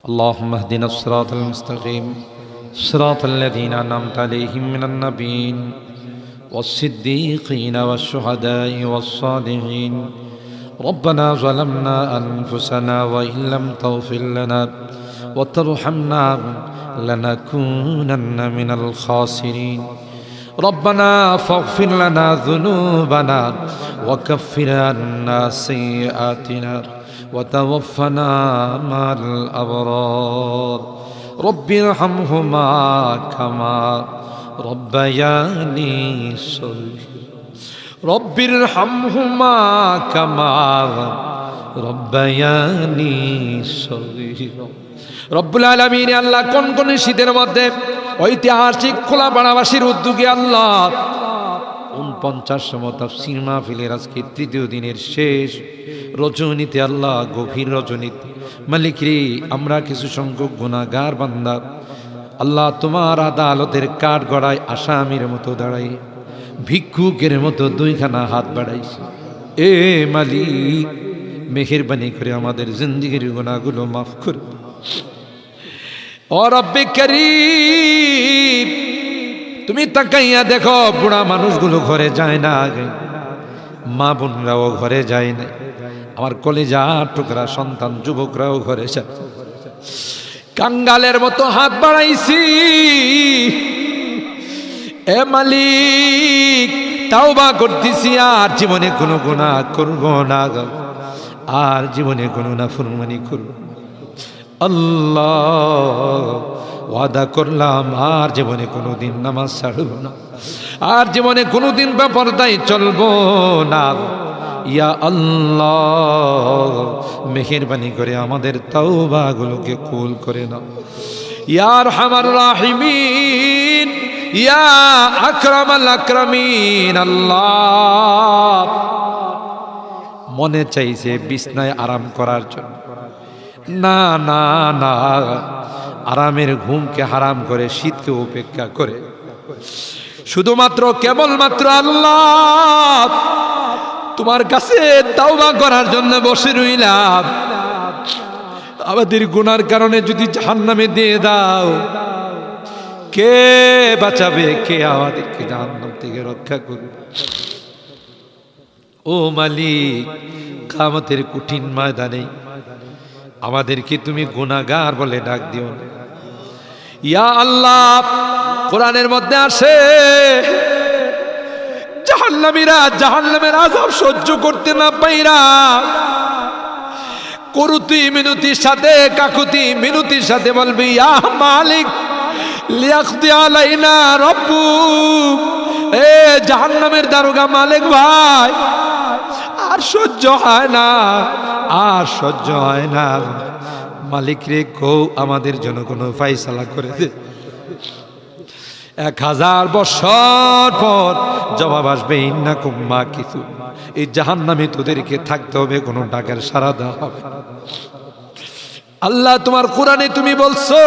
اللهم اهدنا الصراط المستقيم صراط الذين أنعمت عليهم من النبيين والصديقين والشهداء والصالحين. ربنا ظلمنا أنفسنا وإن لم تغفر لنا وترحمنا لنكونن من الخاسرين. ربنا فاغفر لنا ذنوبنا وكفر عنا سيئاتنا وتوفنا مع الأبرار. رب ارحمهما كما ربياني صغيرا. رب ارحمهما كما ربياني صغيرا. রব্বুল আলামিন আল্লাহ কোন শীতের মধ্যে ঐতিহাসিক খোলাপাড়াবাসীর উদ্যোগে আল্লাহ 49 তাফসীর মাহফিলের আজকে তৃতীয় দিনের শেষ রজনীতে আল্লাহ গভীর রজনীতে মালিক রে আমরা কিছু সংখ্যক গুনাহগার বান্দা আল্লাহ তোমার আদালতের কাঠ গড়ায় আসামির মতো দাঁড়াই ভিক্ষুকের মতো দুইখানা হাত বাড়াইছি। এ মালিক মেহেরবানি করে আমাদের জিন্দেগির গুনাহগুলো মাফ করে ও রব্বে করিম। তুমি তাকাইয়া দেখো বুড়া মানুষগুলো ঘরে যায় না, মা বোনরাও ঘরে যায় না, আমার কলেজা টুকরা সন্তান যুবকরাও ঘরে যায়। কাঙ্গালের মতো হাত বাড়াইছি। এ মালিক তাওবা করতেছি, আর জীবনে কোনো গুনাহ করব না, আর জীবনে কোনো নাফরমানি করব। আল্লাহ ওয়াদা করলাম আর জীবনে কোনোদিন নামাজ ছাড়ব না, আর জীবনে কোনোদিন বেপরদায় চলবো না। ইয়া আল্লাহ মেহেরবানি করে আমাদের তাওবাগুলোকে কবুল করে নাও। ইয়া আরহামার রাহিমিন, ইয়া আকরামাল আকরামিন। আল্লাহ মনে চাইছে বিছনায় আরাম করার জন্য, না না না, আরামের ঘুমকে হারাম করে শীতকে উপেক্ষা করে শুধুমাত্র কেবলমাত্র আল্লাহ তোমার কাছে তাওবা করার জন্য বসে রইলাম। আমাদের গুনার কারণে যদি জাহান্নামে দিয়ে দাও, কে বাঁচাবে, কে আমাদেরকে জাহান্নাম থেকে রক্ষা করবে? ও মালিক কিয়ামতের কঠিন ময়দানে আমাদেরকে তুমি গুনাহগার বলে ডাক দিও না। ইয়া আল্লাহ কোরআনের মধ্যে আসে জাহান্নামীরা জাহান্নামের আযাব সহ্য করতে না পাইরা করুতি মিনতির সাথে কাকুতি মিনতির সাথে বলবি ইয়া মালিক লিয়াকদি আলাইনা রাব্বুক। এ জাহান্নামের দারোগা মালিক ভাই, আর সহ্য হয় না, আর সহ্য হয় না। মালিক রে কও আমাদের জন্য কোনো ফায়সালা করে দে। 1000 বছর পর জবাব আসবে ইন্নাকুম মাকিসুন। এই জাহান্নামে তোদেরকে থাকতে হবে, কোনো টাকার সারা দেওয়া হবে না। আল্লাহ তোমার কোরআনে তুমি বলছো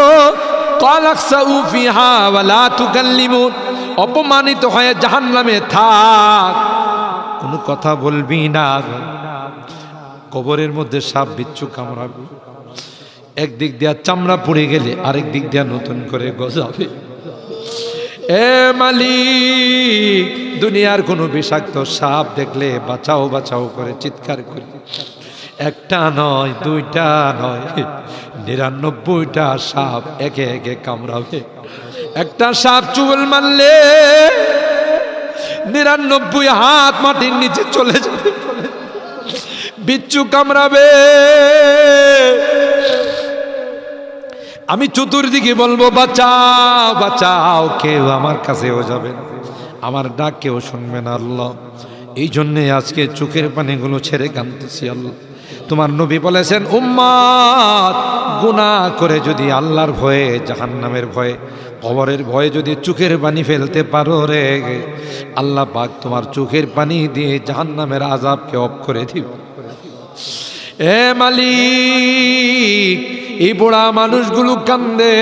কালাকসাউ ফিহা ওয়ালা তুকাল্লিমুন, অপমানিত হয়ে জাহান্নামে থাক, কোনো কথা বলবি না। কবরের মধ্যে সাপ বিচ্ছু কামড়াবে, একদিক দিয়া চামড়া পড়ে গেলে আরেক দিক দিয়া নতুন করে গজাবে। এ মালিক দুনিয়ার কোনো বিষাক্ত সাপ দেখলে বাঁচাও বাঁচাও করে চিৎকার করে, একটা নয় দুইটা নয় 99টা সাপ একে একে কামড়াবে। একটা সাপ চুল মারলে 99 হাত মাটির নিচে চলে যাবে, বিচ্ছু কামড়াবে। আমি চতুর্দিকে বলবো বাঁচাও বাঁচাও, কেউ আমার কাছেও যাবে না, আমার ডাক কেউ শুনবে না। আল্লাহ এই জন্যে আজকে চোখের পানিগুলো ছেড়ে কাঁদতেছি। আল্লাহ তোমার নবী বলেছেন উম্মত গুনাহ করে যদি আল্লাহর ভয়ে, জাহান্নামের ভয়ে, কবরের ভয়ে যদি চোখের পানি ফেলতে পারো রে, আল্লাহ পাক তোমার চোখের পানি দিয়ে জাহান্নামের আযাবকে অফ করে দিবে। এ মালিক এই বুড়া মানুষগুলো কান্দে,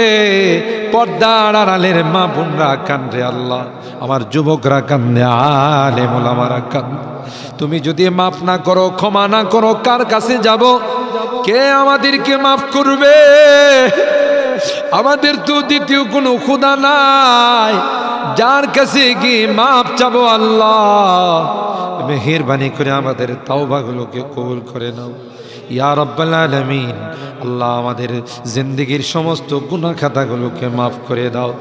পর্দার আড়ালের মা বোনরা কান্দে, আল্লাহ আমার যুবকরা কান্দে, আলেম ওলামারা কান্দে। তুমি যদি মাফ না করো, ক্ষমা না করো, কার কাছে যাব? কে আমাদেরকে মাফ করবে? আমাদের তো দ্বিতীয় কোনো খোদা নাই যার কাছে গিয়ে মাপ চাবো। আল্লাহ মেহেরবানি করে আমাদের তাওবাগুলোকে কবুল করে নাও ইয়া রাব্বাল আলামিন। আল্লাহ আমাদের জিন্দেগীর সমস্ত গুনাহ খাতাগুলোকে মাফ করে দাও।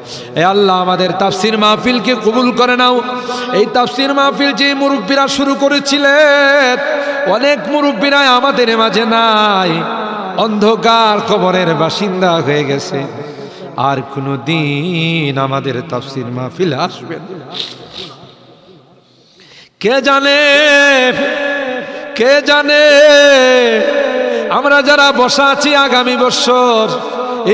এ আল্লাহ আমাদের তাফসীর মাহফিলকে কবুল করে নাও। এই তাফসীর মাহফিল যে মুরব্বীরা শুরু করেছিলেন, অনেক মুরব্বীরা আমাদের মাঝে নাই, অন্ধকার কবরের বাসিন্দা হয়ে গেছে, আর কোনো দিন আমাদের তাফসীর মাহফিল আসবে না। কে জানে, কে জানে আমরা যারা বসা আছি আগামী বছর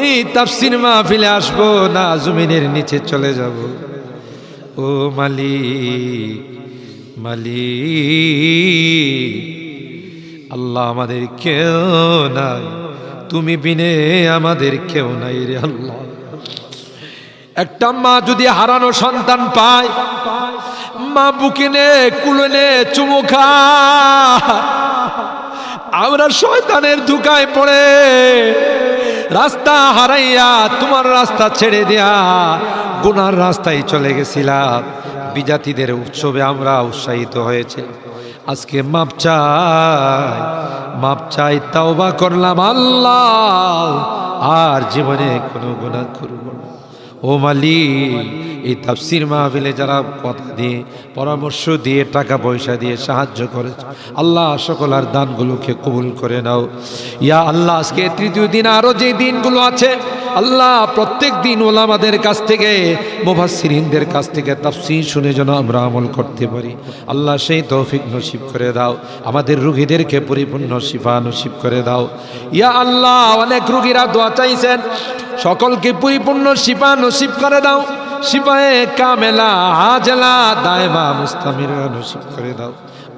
এই তাফসীর মাহফিলে আসবো না জমিনের নিচে চলে যাব। ও মালিক, মালিক আল্লাহ আমাদের কেউ নাই, তুমি বিনে আমাদের কেউ নাই রে আল্লাহ। একটা মা যদি হারানো সন্তান পায়, মা বুকে নে কুলে নে চুমু খা। আমরা শয়তানের ধোঁকায় পড়ে রাস্তা হারাইয়া তোমার রাস্তা ছেড়ে দেয়া গুনার রাস্তায় চলে গেছিলাম। বিজাতিদের উৎসবে আমরা উৎসাহিত হয়েছে, আজকে মাপ চাই, মাপ চাই, তাওবা করলাম আল্লাহ, আর জীবনে কোনো গুনাহ করব না। ও মালিক এই তাফসীর মাহফিলে যারা কথা দিয়ে পরামর্শ দিয়ে টাকা পয়সা দিয়ে সাহায্য করেছে আল্লাহ সকলের দানগুলোকে কবুল করে নাও ইয়া আল্লাহ। আজকে তৃতীয় দিন, আরো যে দিনগুলো আছে আল্লাহ প্রত্যেক দিন ওলামাদের কাছ থেকে মুফাসসিরিনদের কাছ থেকে তাফসীর শুনে যেন আমরা আমল করতে পারি আল্লাহ সেই তৌফিক নসিব করে দাও। আমাদের রোগীদেরকে পরিপূর্ণ শিফা নসিব করে দাও ইয়া আল্লাহ। অনেক রোগীরা দোয়া চাইছেন, সকলকে পরিপূর্ণ শিফা নসিব করে দাও। শিফায়ে কামেলা আজলা দায়মা মুস্তামিরা নসিব করে দাও।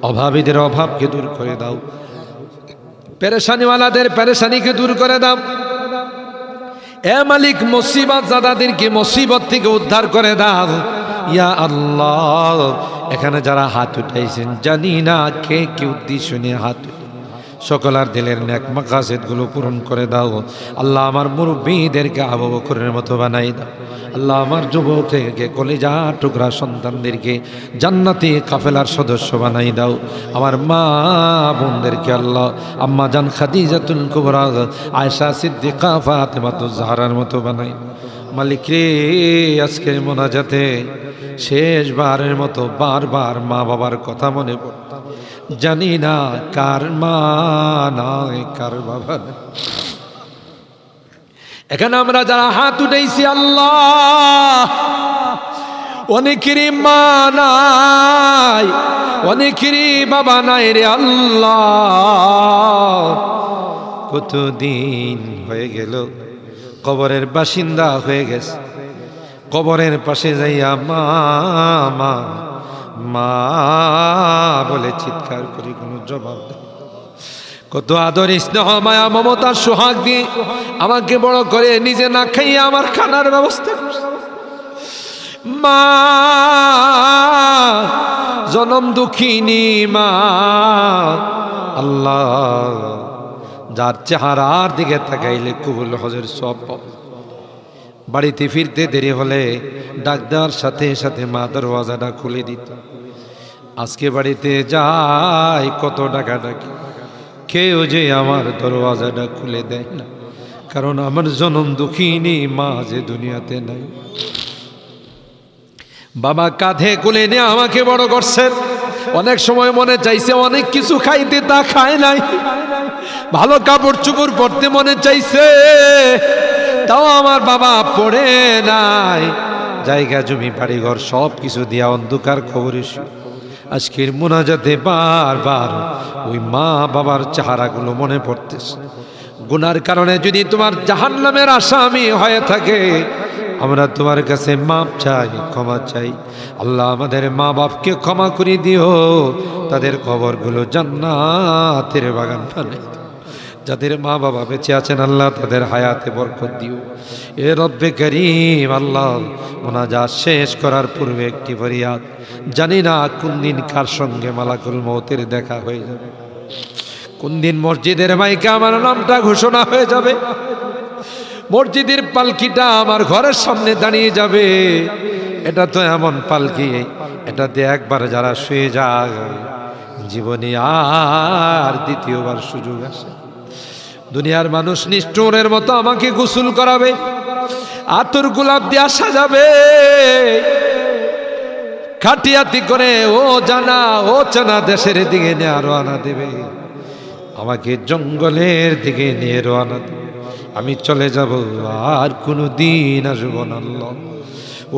অভাবীদের অভাবকে দূর করে দাও, পেরেশানিওয়ালাদের পেরেশানিকে দূর করে দাও। এ মালিক মুসিবত জাদাদেরকে মুসিবত থেকে উদ্ধার করে দাও ইয়া আল্লাহ। এখানে যারা হাত উঠাইছেন জানি না কে কি উদ্দেশ্য নিয়ে হাত, সকলার দিলের নেক মাকাসিদগুলো পূরণ করে দাও আল্লাহ। আমার মুরব্বীদেরকে আবু বকরের মতো বানাই দাও আল্লাহ। আমার যুবককে কলিজা টুকরা সন্তানদেরকে জান্নাতি কাফেলার সদস্য বানাই দাও। আমার মা বোনদেরকে আল্লাহ আম্মা জান খাদিজাতুল কুবরা, আয়েশা সিদ্দিকা, ফাতেমাতুজ জাহরার মতো বানাই। মালিক রে আজকের মোনাজাতে শেষবারের মতো বারবার মা বাবার কথা মনে পড়ে, জানি না কার মা নাই কার বাবা নাই। এখানে আমরা যারা হাত উঠাইছি আল্লাহ, অনেকেরই মা নাই, অনেকেরই বাবা নাই রে আল্লাহ। কতদিন হয়ে গেল কবরের বাসিন্দা হয়ে গেছে, কবরের পাশে যাইয়া মা মা মা বলে চিৎকার করি, কোনো জবাব দেয়। কত আদর স্নেহ মায়া মমতার সোহাগ দিয়ে আমাকে বড় করে নিজে না খাইয়া আমার খানার ব্যবস্থা করছে। মা জনম দুঃখিনী মা আল্লাহ, যার চেহারার দিকে তাকাইলে কবুল হজের সব পাবে। বাড়িতে ফিরতে দেরি হলে ডাক দেওয়ার সাথে সাথে মা দরওয়াজাটা খুলে দিত। আজকে বাড়িতে যাই কত টাকা ডাকি, কেউ যে আমার দরওয়াজাটা খুলে দেয় না, কারণ আমার জনম দুঃখিনী মা যে দুনিয়াতে নাই। বাবা কাঁধে কোলে নিয়ে আমাকে বড় করছেন। অনেক সময় মনে চাইছে অনেক কিছু খাইতে, তা খায় নাই। ভালো কাপড় চোপড় পরতে মনে চাইছে, তাও আমার বাবা পড়ে নাই। জায়গা জমি বাড়িঘর সব কিছু দিয়া অন্ধকার খবরে আজকের মোনাজাতে বারবার ওই মা বাবার চেহারাগুলো মনে পড়তেছে। গুনার কারণে যদি তোমার জাহান্নামের আসামি হয়ে থাকে, আমরা তোমার কাছে মাপ চাই, ক্ষমা চাই। আল্লাহ আমাদের মা বাপকে ক্ষমা করে দিও, তাদের কবরগুলো জান্নাতের বাগান বানাই। যাদের মা বাবা বেঁচে আছেন আল্লাহ তাদের হায়াতে বরকত দিও। এ রব্বে করিম আল্লাহ, মোনাজাত শেষ করার পূর্বে একটি ফরিয়াদ, জানি না কোন দিন কার সঙ্গে মালাকুল মউতের দেখা হয়ে যাবে, কোন দিন মসজিদের মাইকে আমার নামটা ঘোষণা হয়ে যাবে, মসজিদের পালকিটা আমার ঘরের সামনে দাঁড়িয়ে যাবে, এটা তো এমন পালকি, এটাতে একবার যারা শুয়ে যায় জীবনে আর দ্বিতীয়বার সুযোগ আসে। দুনিয়ার মানুষ নিষ্ঠুরের মতো আমাকে গোসল করাবে, আতর গোলাপ দিয়া সাজাবে, খাটিয়াতি করে ও জানা ও চানা দেশের দিকে নিয়ে রওনা দেবে, আমাকে জঙ্গলের দিকে নিয়ে রওনা দেবে। আমি চলে যাব, আর কোনো দিন আসবো না। আল্লাহ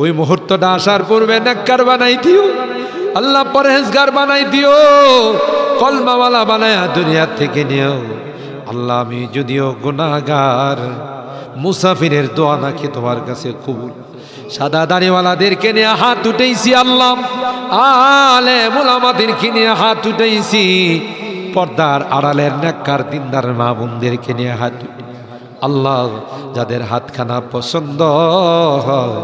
ওই মুহূর্তটা আসার পূর্বে নেককার বানাই দিও আল্লাহ, পরহেজগার বানাই দিও, কলমাওয়ালা বানায়া দুনিয়া থেকে নিও আল্লাহ। আমি যদিও গুনাহগার, মুসাফিরের দোয়া নাকি তোমার কাছে কবুল। সাদা দাড়িওয়ালাদেরকে নিয়ে হাত উঠেছি আল্লাহ, আলেম উলামাদেরকে নিয়ে হাত উঠেছি, পর্দার আড়ালের নেককার দিনদার মা বোনদেরকে নিয়ে হাত আল্লাহ, যাদের হাতখানা পছন্দ হয়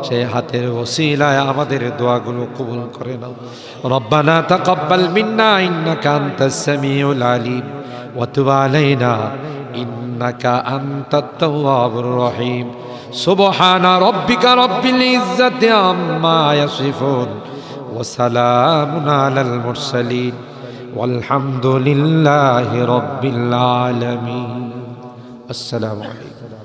সেই হাতের ওসিলায় আমাদের দোয়াগুলো কবুল করে নাও। রব্বানা তাকাব্বাল মিন্না ইন্নাকা আনতাস সামিউল আলিম ওয়া তুব আলাইনা ইন্নাকা আনতাত তাওয়াবুর রহিম। সুবহানা রাব্বিকা রাব্বিল ইজ্জাতি আম্মা ইয়াসিফুন ওয়া সালামুন আলাল মুরসালিন ওয়ালহামদুলিল্লাহি রাব্বিল আলামিন। আসসালামু আলাইকুম।